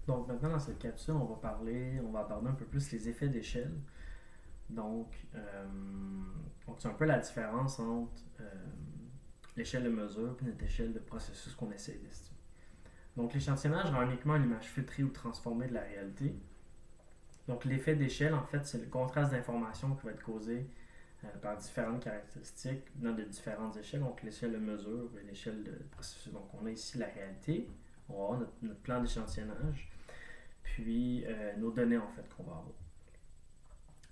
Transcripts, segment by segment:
Donc maintenant dans cette capsule, on va aborder un peu plus les effets d'échelle. Donc, euh, donc c'est un peu la différence entre l'échelle de mesure et notre échelle de processus qu'on essaie d'estimer. Donc l'échantillonnage rend uniquement une image filtrée ou transformée de la réalité. Donc l'effet d'échelle, en fait, c'est le contraste d'informations qui va être causé par différentes caractéristiques dans de différentes échelles. Donc l'échelle de mesure et l'échelle de processus. Donc on a ici la réalité, on va avoir notre plan d'échantillonnage, puis nos données en fait qu'on va avoir.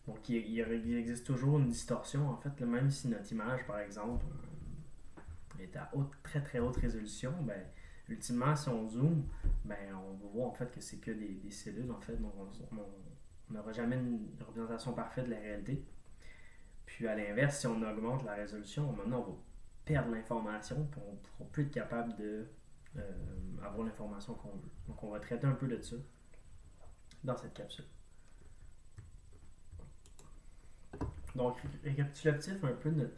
Donc il existe toujours une distorsion en fait, même si notre image par exemple est à très très haute résolution, ben, ultimement si on zoome, ben, on va voir en fait que c'est que des cellules en fait, donc on n'aura jamais une représentation parfaite de la réalité. Puis à l'inverse, si on augmente la résolution, maintenant on va perdre l'information, puis on ne pourra plus être capable de avoir l'information qu'on veut. Donc on va traiter un peu de ça dans cette capsule. Donc récapitulatif un peu de notre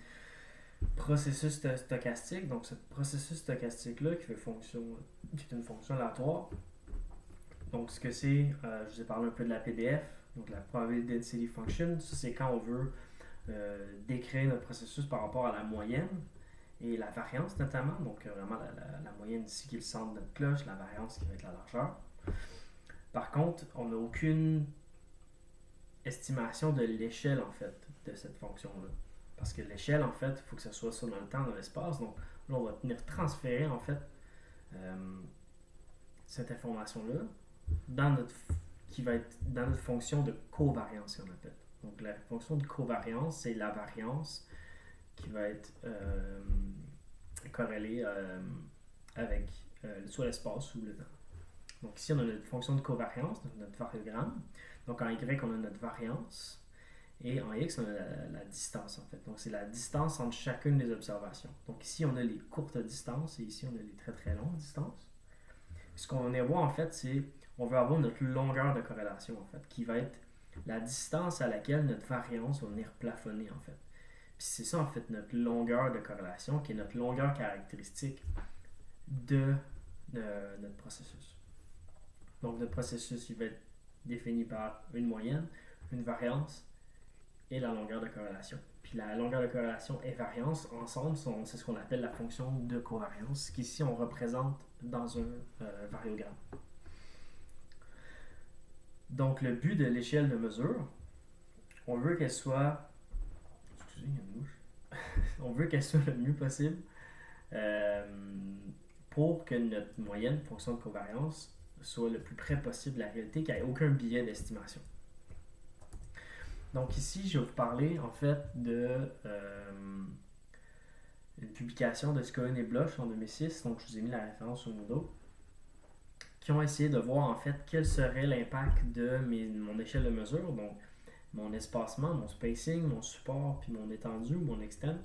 processus stochastique. Donc ce processus stochastique-là qui est une fonction aléatoire. Donc ce que c'est, je vous ai parlé un peu de la PDF, donc la probability density function. Ça c'est quand on veut décrire notre processus par rapport à la moyenne et la variance notamment. Donc vraiment la moyenne ici qui est le centre de notre cloche, la variance qui va être la largeur. Par contre, on n'a aucune estimation de l'échelle en fait de cette fonction-là. Parce que l'échelle, en fait, il faut que ça soit ça dans le temps, dans l'espace. Donc là, on va venir transférer en fait euh, cette information-là dans notre qui va être dans notre fonction de covariance, si on appelle. Donc la fonction de covariance, c'est la variance qui va être corrélée avec soit l'espace ou le temps. Donc ici, on a notre fonction de covariance, donc notre variogramme. Donc en Y, on a notre variance. Et en X, on a la distance en fait. Donc c'est la distance entre chacune des observations. Donc ici, on a les courtes distances et ici, on a les très très longues distances. Ce qu'on va voir en fait, c'est on veut avoir notre longueur de corrélation en fait, qui va être la distance à laquelle notre variance va venir plafonner en fait. Puis c'est ça en fait notre longueur de corrélation, qui est notre longueur caractéristique de notre processus. Donc notre processus, il va être défini par une moyenne, une variance et la longueur de corrélation. Puis la longueur de corrélation et variance, ensemble, c'est ce qu'on appelle la fonction de covariance, qu'ici on représente dans un variogramme. Donc le but de l'échelle de mesure, on veut qu'elle soit... Excusez, il y a une mouche. On veut qu'elle soit le mieux possible euh, pour que notre moyenne, fonction de covariance, soit le plus près possible de la réalité, qu'il n'y ait aucun biais d'estimation. Donc ici, je vais vous parler en fait de une publication de Scohen et Bloch en 2006, donc je vous ai mis la référence au Moodle, qui ont essayé de voir en fait quel serait l'impact de mon échelle de mesure, donc mon espacement, mon spacing, mon support, puis mon étendue, mon extent,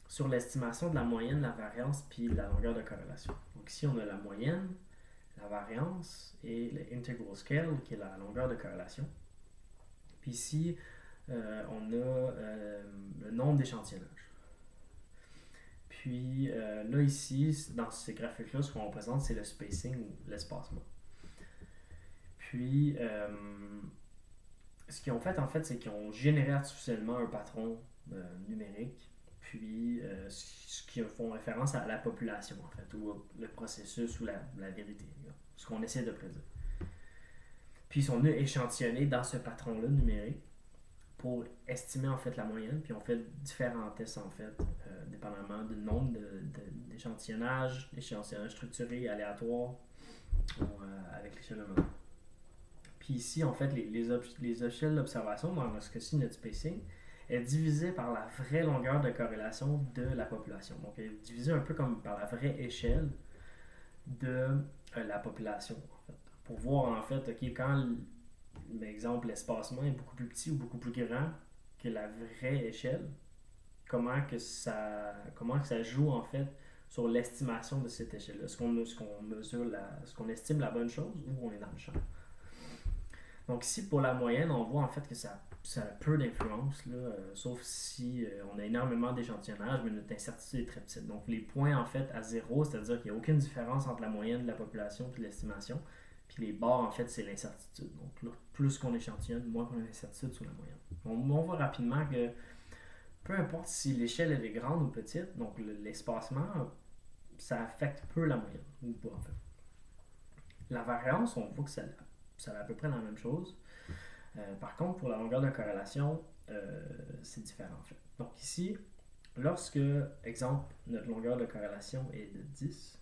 sur l'estimation de la moyenne, la variance, puis la longueur de corrélation. Donc ici, on a la moyenne, la variance et l'integral scale, qui est la longueur de corrélation. Puis ici, on a le nombre d'échantillonnages. Puis là, ici, dans ces graphiques-là, ce qu'on représente, c'est le spacing ou l'espacement. Puis, ce qu'ils ont fait, en fait, c'est qu'ils ont généré artificiellement un patron numérique, puis ce qui font référence à la population, en fait, ou le processus ou la vérité, ce qu'on essaie de prédire. Puis ils sont venus échantillonner dans ce patron-là numérique pour estimer en fait la moyenne, puis on fait différents tests en fait, dépendamment du nombre d'échantillonnage structuré, aléatoire, ou, avec l'échelle de mesure. Puis ici, en fait, les échelles d'observation, dans ce cas-ci, notre spacing, est divisé par la vraie longueur de corrélation de la population. Donc, elle est divisée un peu comme par la vraie échelle de la population, en fait. Pour voir, en fait, ok, quand, par exemple, l'espacement est beaucoup plus petit ou beaucoup plus grand que la vraie échelle, comment que ça joue, en fait, sur l'estimation de cette échelle-là. Ce qu'on estime la bonne chose ou on est dans le champ. Donc ici, pour la moyenne, on voit en fait que ça a peu d'influence, là, sauf si on a énormément d'échantillonnage, mais notre incertitude est très petite. Donc les points en fait à zéro, c'est-à-dire qu'il n'y a aucune différence entre la moyenne de la population et l'estimation. Puis les barres, en fait, c'est l'incertitude. Donc là, plus qu'on échantillonne, moins qu'on a d'incertitude sur la moyenne. On voit rapidement que peu importe si l'échelle elle est grande ou petite, donc l'espacement, ça affecte peu la moyenne, ou pas en fait. La variance, on voit que ça a à peu près la même chose. Par contre, pour la longueur de corrélation, c'est différent en fait. Donc ici, lorsque, exemple, notre longueur de corrélation est de 10,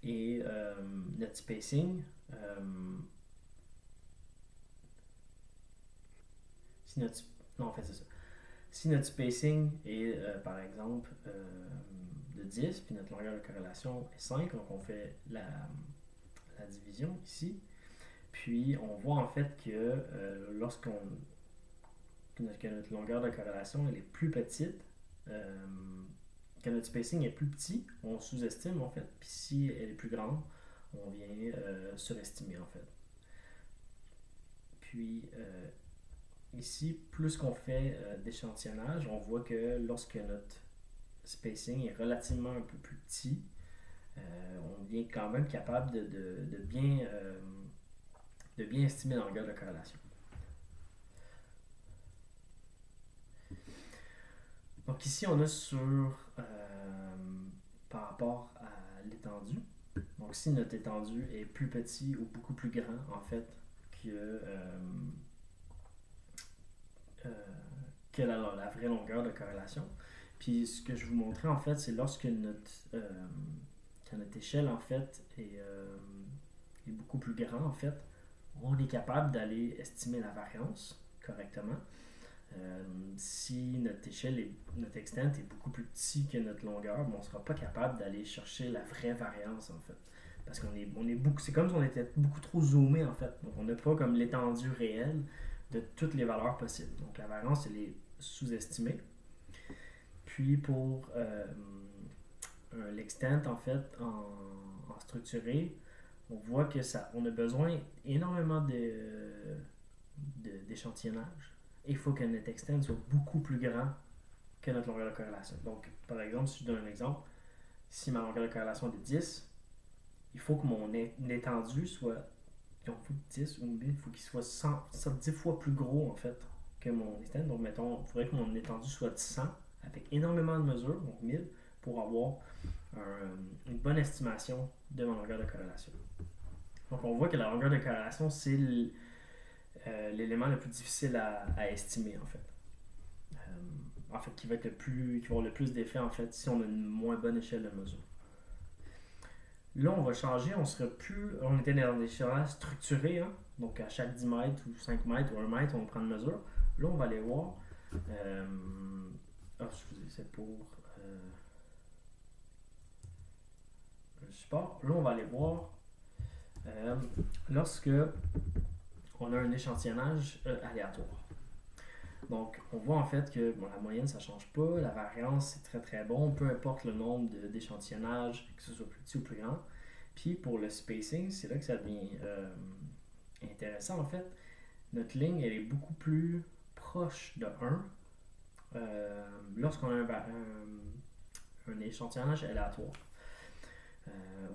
et notre spacing, si notre, non, en fait, c'est ça. Si notre spacing est, par exemple, de 10, puis notre longueur de corrélation est 5, donc on fait la division ici, puis on voit en fait que que notre longueur de corrélation elle est plus petite, que notre spacing est plus petit, on sous-estime en fait, puis si elle est plus grande, on vient surestimer en fait. Puis ici, plus qu'on fait d'échantillonnage, on voit que lorsque notre spacing est relativement un peu plus petit, on devient quand même capable de bien estimer la longueur de corrélation. Donc ici, on a par rapport à l'étendue. Donc si notre étendue est plus petit ou beaucoup plus grand, en fait, que, euh, que la vraie longueur de corrélation. Puis ce que je vous montrais, en fait, c'est lorsque quand notre échelle, en fait, est beaucoup plus grand, en fait, on est capable d'aller estimer la variance correctement. Si notre échelle, notre extent est beaucoup plus petit que notre longueur, on ne sera pas capable d'aller chercher la vraie variance en fait. Parce c'est comme si on était beaucoup trop zoomé en fait. Donc on n'a pas comme l'étendue réelle de toutes les valeurs possibles. Donc la variance, elle est sous-estimée. Puis pour l'extent en fait en structuré, on voit que on a besoin énormément d'échantillonnage. Et il faut que notre extent soit beaucoup plus grand que notre longueur de corrélation. Donc, par exemple, si je donne un exemple, si ma longueur de corrélation est de 10, il faut que mon étendue soit, donc, 10 ou 1000, il faut qu'il soit 10 fois plus gros en fait que mon extent. Donc, mettons, il faudrait que mon étendue soit de 100 avec énormément de mesures, donc 1000, pour avoir une bonne estimation de ma longueur de corrélation. Donc, on voit que la longueur de corrélation, c'est l'élément le plus difficile à estimer en fait. En fait, qui va avoir le plus d'effet en fait si on a une moins bonne échelle de mesure. Là, on va changer, on était dans des échelles structurées, hein? Donc à chaque 10 mètres ou 5 mètres ou 1 mètre, on prend une mesure. Là, on va aller voir. Excusez, c'est pour le support. Là, on va aller voir lorsque on a un échantillonnage aléatoire. Donc, on voit en fait que la moyenne, ça ne change pas. La variance, c'est très très bon, peu importe le nombre d'échantillonnages, que ce soit plus petit ou plus grand. Puis pour le spacing, c'est là que ça devient intéressant en fait. Notre ligne, elle est beaucoup plus proche de 1 lorsqu'on a un échantillonnage aléatoire.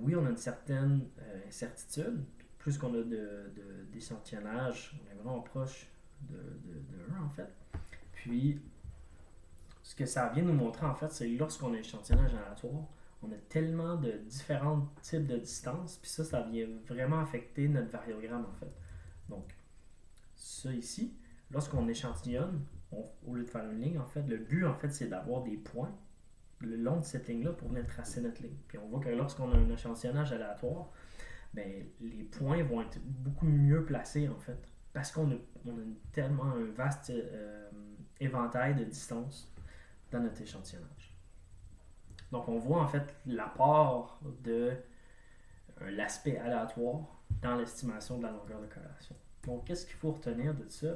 Oui, on a une certaine incertitude. Plus qu'on a d'échantillonnage, on est vraiment proche de 1 en fait. Puis, ce que ça vient nous montrer en fait, c'est lorsqu'on a un échantillonnage aléatoire, on a tellement de différents types de distances, puis ça vient vraiment affecter notre variogramme en fait. Donc, ça ici, lorsqu'on échantillonne, au lieu de faire une ligne, en fait, le but en fait, c'est d'avoir des points le long de cette ligne-là pour venir tracer notre ligne. Puis on voit que lorsqu'on a un échantillonnage aléatoire, ben, les points vont être beaucoup mieux placés en fait, parce qu'on a tellement un vaste éventail de distances dans notre échantillonnage. Donc on voit en fait l'apport de l'aspect aléatoire dans l'estimation de la longueur de corrélation. Donc qu'est-ce qu'il faut retenir de ça?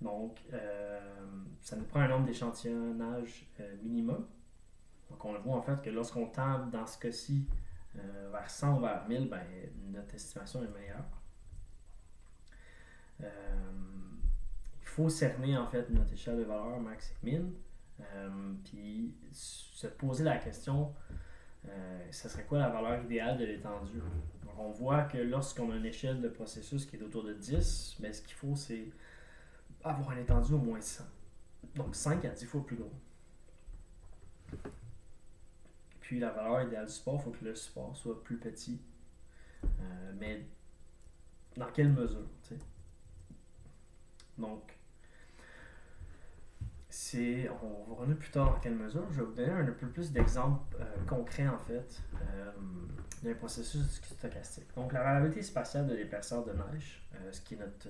Donc ça nous prend un nombre d'échantillonnages minimum. Donc on le voit en fait que lorsqu'on tend dans ce cas-ci vers 100 ou vers 1000, ben, notre estimation est meilleure. Il faut cerner en fait notre échelle de valeur max et min, puis se poser la question ça serait quoi la valeur idéale de l'étendue? Donc, on voit que lorsqu'on a une échelle de processus qui est autour de 10, mais ce qu'il faut, c'est avoir une étendue au moins 100. Donc 5 à 10 fois plus gros. Puis la valeur idéale du support, il faut que le support soit plus petit. Mais dans quelle mesure? T'sais? Donc, on va revenir plus tard dans quelle mesure. Je vais vous donner un peu plus d'exemples concrets en fait d'un processus stochastique. Donc la variabilité spatiale de l'épaisseur de neige, ce qui est notre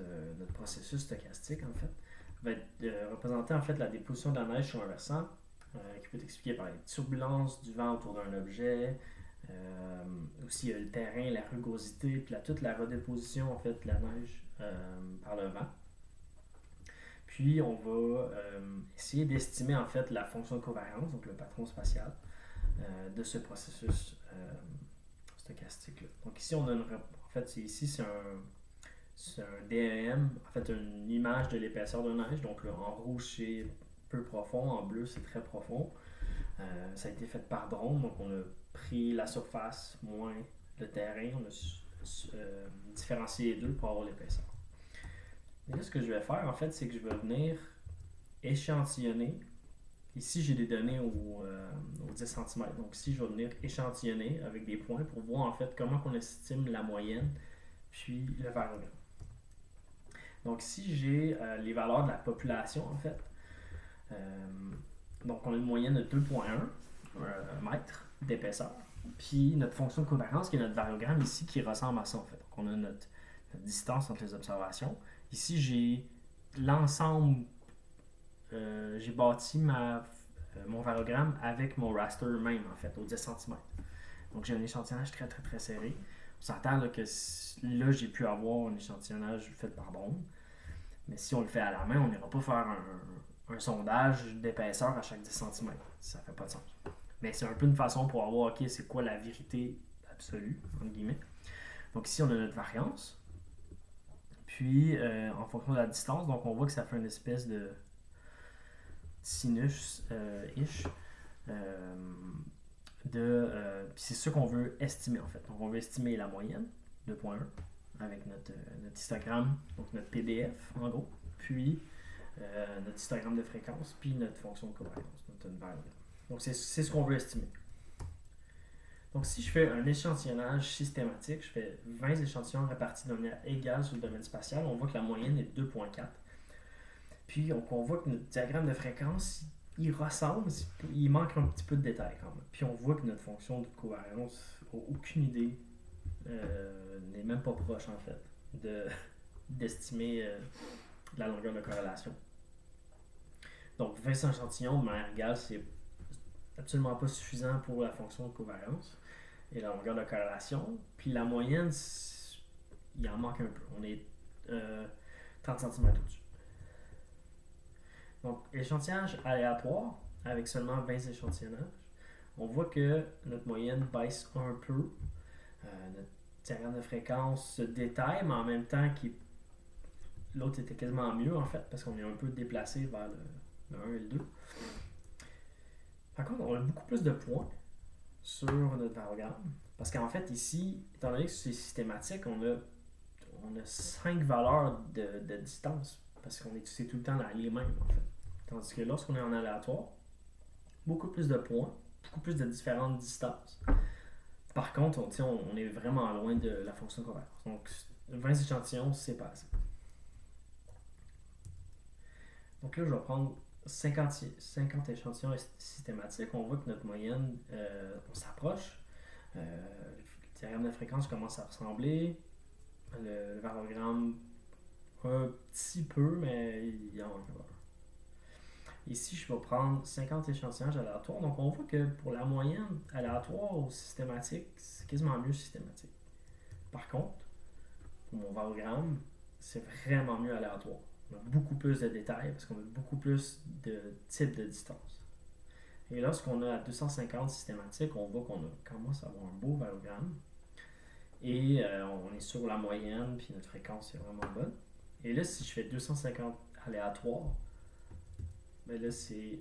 processus stochastique en fait, va représenter en fait la déposition de la neige sur un versant, qui peut être expliqué par les turbulences du vent autour d'un objet, aussi le terrain, la rugosité, puis toute la redéposition en fait de la neige par le vent. Puis on va essayer d'estimer en fait la fonction de covariance, donc le patron spatial, de ce processus stochastique-là. Donc ici on a en fait c'est un DEM, en fait une image de l'épaisseur de neige. Donc là, en rouge c'est peu profond, en bleu c'est très profond. Ça a été fait par drone, donc on a pris la surface moins le terrain, on a différencié les deux pour avoir l'épaisseur. Et là, ce que je vais faire, en fait, c'est que je vais venir échantillonner. Ici, j'ai des données au 10 cm. Donc ici, je vais venir échantillonner avec des points pour voir, en fait, comment on estime la moyenne, puis le variogramme. Donc ici, j'ai les valeurs de la population, en fait. Donc, on a une moyenne de 2,1 mètres d'épaisseur. Puis notre fonction de covariance, qui est notre variogramme ici, qui ressemble à ça, en fait. Donc, on a notre distance entre les observations. Ici, j'ai l'ensemble, j'ai bâti mon variogramme avec mon raster même, en fait, au 10 cm. Donc, j'ai un échantillonnage très, très, très serré. On s'entend là, que là, j'ai pu avoir un échantillonnage fait par drone. Mais si on le fait à la main, on n'ira pas faire un sondage d'épaisseur à chaque 10 cm. Ça fait pas de sens. Mais c'est un peu une façon pour avoir, ok, c'est quoi la vérité absolue, entre guillemets. Donc ici, on a notre variance. Puis, en fonction de la distance, donc on voit que ça fait une espèce de sinus-ish. C'est ça qu'on veut estimer, en fait. Donc, on veut estimer la moyenne, 2,1, avec notre histogramme, donc notre PDF, en gros. Puis, notre histogramme de fréquence, puis notre fonction de covariance, notre variogramme. Donc, c'est ce qu'on veut estimer. Donc, si je fais un échantillonnage systématique, je fais 20 échantillons répartis de manière égale sur le domaine spatial, on voit que la moyenne est 2,4. Puis, on voit que notre diagramme de fréquence, il ressemble, il manque un petit peu de détails quand même. Puis, on voit que notre fonction de covariance n'a aucune idée, n'est même pas proche en fait, d'estimer la longueur de corrélation. Donc, 20 échantillons de manière égale, c'est absolument pas suffisant pour la fonction de covariance et la longueur de corrélation. Puis la moyenne, il en manque un peu. On est 30 cm au-dessus. Donc, échantillonnage aléatoire avec seulement 20 échantillonnages, on voit que notre moyenne baisse un peu. Notre diagramme de fréquence se détaille, mais en même temps, l'autre était quasiment mieux en fait, parce qu'on est un peu déplacé vers le 1 et le 2. Par contre, on a beaucoup plus de points sur notre variogramme. Parce qu'en fait, ici, étant donné que c'est systématique, on a 5 valeurs de distance. Parce qu'on est tout le temps les mêmes, en fait. Tandis que lorsqu'on est en aléatoire, beaucoup plus de points, beaucoup plus de différentes distances. Par contre, on est vraiment loin de la fonction de covariance. Donc, 20 échantillons, c'est pas assez. Donc là, je vais prendre 50 échantillons systématiques. On voit que notre moyenne, on s'approche. Le diagramme de fréquence commence à ressembler. Le variogramme, un petit peu, mais il y en manque encore. Ici, je vais prendre 50 échantillons aléatoires. Donc, on voit que pour la moyenne aléatoire ou systématique, c'est quasiment mieux systématique. Par contre, pour mon variogramme, c'est vraiment mieux aléatoire. On a beaucoup plus de détails parce qu'on a beaucoup plus de types de distance. Et lorsqu'on a à 250 systématiques, on voit qu'on commence à avoir un beau variogramme. Et on est sur la moyenne, puis notre fréquence est vraiment bonne. Et là, si je fais 250 aléatoires, ben là, c'est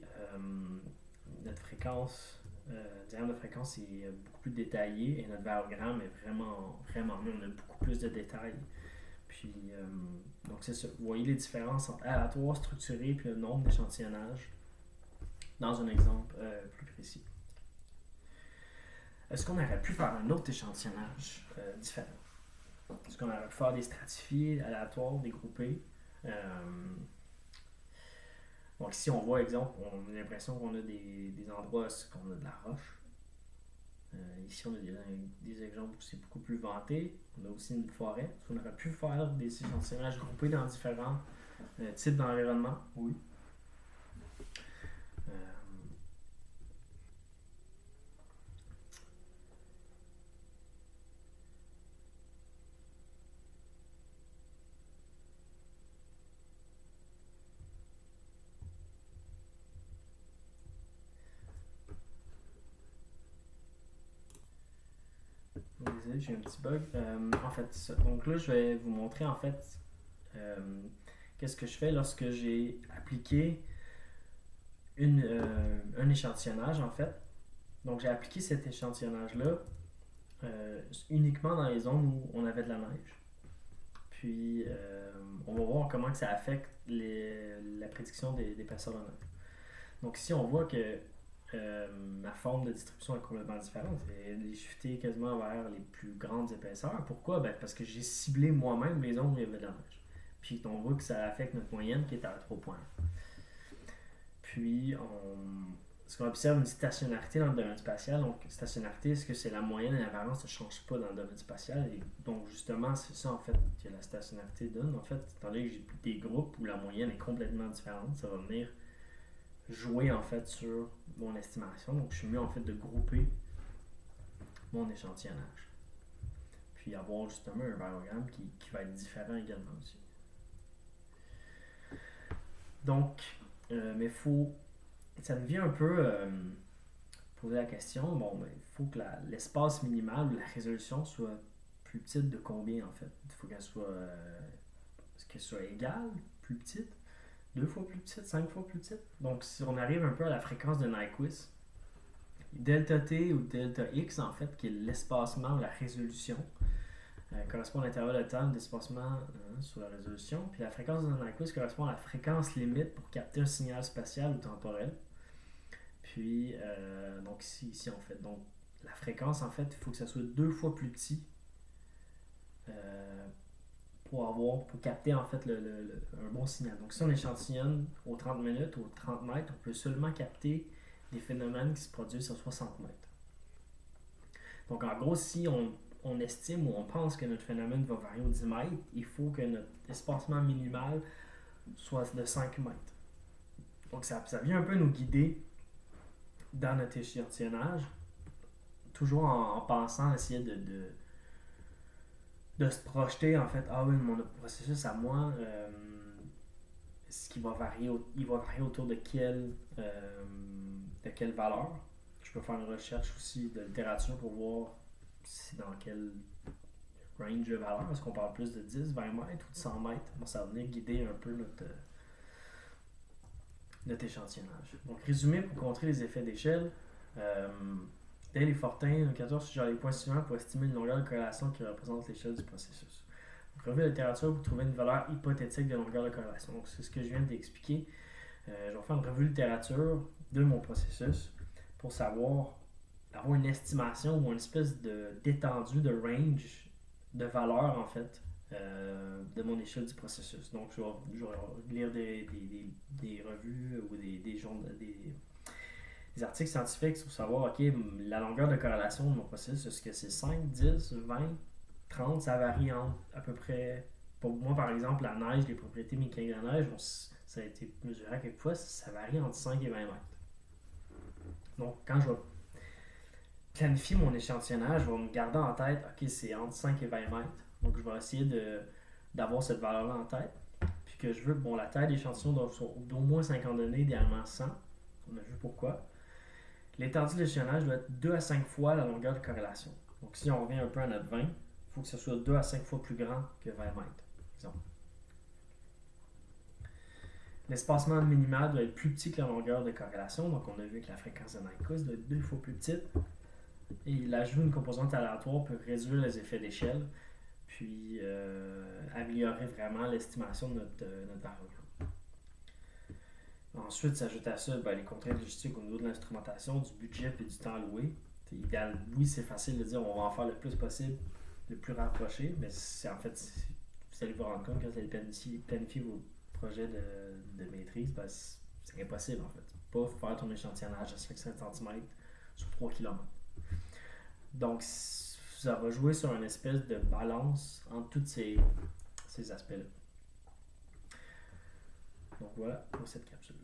notre fréquence diagramme de fréquence est beaucoup plus détaillé et notre variogramme est vraiment, vraiment mieux. On a beaucoup plus de détails. Puis, donc c'est ça. Vous voyez les différences entre aléatoire, structuré et le nombre d'échantillonnages dans un exemple plus précis. Est-ce qu'on aurait pu faire un autre échantillonnage différent? Est-ce qu'on aurait pu faire des stratifiés, aléatoires, dégroupés? Donc ici, on voit, exemple, on a l'impression qu'on a des endroits où on a de la roche. Ici, on a des exemples où c'est beaucoup plus venté. On a aussi une forêt. Est-ce qu'on aurait pu faire des échantillonnages groupés dans différents types d'environnements? Oui. Désolé, j'ai un petit bug. En fait, ça. Donc là, je vais vous montrer en fait qu'est-ce que je fais lorsque j'ai appliqué un échantillonnage en fait. Donc j'ai appliqué cet échantillonnage-là uniquement dans les zones où on avait de la neige. Puis on va voir comment que ça affecte la prédiction d'épaisseur de neige. Donc ici on voit que ma forme de distribution est complètement différente. Elle est shiftée quasiment vers les plus grandes épaisseurs. Pourquoi? Ben, parce que j'ai ciblé moi-même les zones où il y avait de la neige. Puis on voit que ça affecte notre moyenne qui est à 3 points. Puis ce qu'on observe une stationnarité dans le domaine spatial. Donc stationnarité, est-ce que c'est la moyenne et la variance ne changent pas dans le domaine spatial? Et donc justement, c'est ça en fait que la stationnarité donne. En fait, étant donné que j'ai des groupes où la moyenne est complètement différente, ça va venir jouer en fait sur mon estimation. Donc je suis mieux en fait de grouper mon échantillonnage. Puis avoir justement un variogramme qui va être différent également aussi. Donc, mais faut. Ça me vient un peu poser la question, bon, ben, il faut que l'espace minimal ou la résolution soit plus petite de combien en fait? Il faut qu'elle soit égale, plus petite, 2 fois plus petite, 5 fois plus petite. Donc si on arrive un peu à la fréquence de Nyquist, delta t ou delta x en fait, qui est l'espacement ou la résolution, correspond à l'intervalle de temps d'espacement sur la résolution. Puis la fréquence de Nyquist correspond à la fréquence limite pour capter un signal spatial ou temporel. Puis, donc ici en fait, donc la fréquence en fait, il faut que ça soit 2 fois plus petit pour capter en fait un bon signal. Donc si on échantillonne aux 30 minutes, aux 30 mètres, on peut seulement capter des phénomènes qui se produisent à 60 mètres. Donc en gros, si on estime ou on pense que notre phénomène va varier aux 10 mètres, il faut que notre espacement minimal soit de 5 mètres. Donc ça vient un peu nous guider dans notre échantillonnage, toujours en pensant essayer de se projeter en fait, ah oui, mon processus à moi, ce qui va varier, il va varier autour de quelle valeur. Je peux faire une recherche aussi de littérature pour voir si dans quel range de valeur. Est-ce qu'on parle plus de 10, 20 mètres ou de 100 mètres? Bon, ça va venir guider un peu notre échantillonnage. Donc, résumé pour contrer les effets d'échelle. Dale et Fortin, 14, suggèrent les points suivants pour estimer une longueur de corrélation qui représente l'échelle du processus. Donc, revue de la littérature pour trouver une valeur hypothétique de longueur de corrélation. Donc, c'est ce que je viens d'expliquer. Je vais faire une revue de littérature de mon processus pour avoir une estimation ou une espèce d'étendue, de range de valeur en fait de mon échelle du processus. Donc je vais lire des revues ou des articles scientifiques pour savoir ok, la longueur de corrélation de mon processus, est-ce que c'est 5, 10, 20, 30, ça varie entre à peu près, pour moi par exemple la neige, les propriétés mécaniques de la neige, ça a été mesuré à quelques fois, ça varie entre 5 et 20 mètres. Donc quand je vais planifier mon échantillonnage, je vais me garder en tête, ok, c'est entre 5 et 20 mètres. Donc je vais essayer d'avoir cette valeur-là en tête. Puis que je veux que la taille d'échantillon doit d'au moins 50 données, idéalement 100. On a vu pourquoi. L'étendue de l'échantillonnage doit être 2 à 5 fois la longueur de corrélation. Donc si on revient un peu à notre 20, il faut que ce soit 2 à 5 fois plus grand que 20 mètres. Exemple. L'espacement minimal doit être plus petit que la longueur de corrélation, donc on a vu que la fréquence de Nyquist doit être 2 fois plus petite. Et l'ajout d'une composante aléatoire peut réduire les effets d'échelle, puis améliorer vraiment l'estimation de notre variogramme. Ensuite, s'ajoute à ça les contraintes logistiques au niveau de l'instrumentation, du budget et du temps alloué. Idéal, oui, c'est facile de dire on va en faire le plus possible, le plus rapproché, mais c'est en fait, vous allez vous rendre compte quand vous allez planifier vos projets de maîtrise, c'est impossible en fait. Pas faire ton échantillonnage à 500 cm sur 3 km. Donc, ça va jouer sur une espèce de balance entre tous ces aspects-là. Donc voilà pour cette capsule.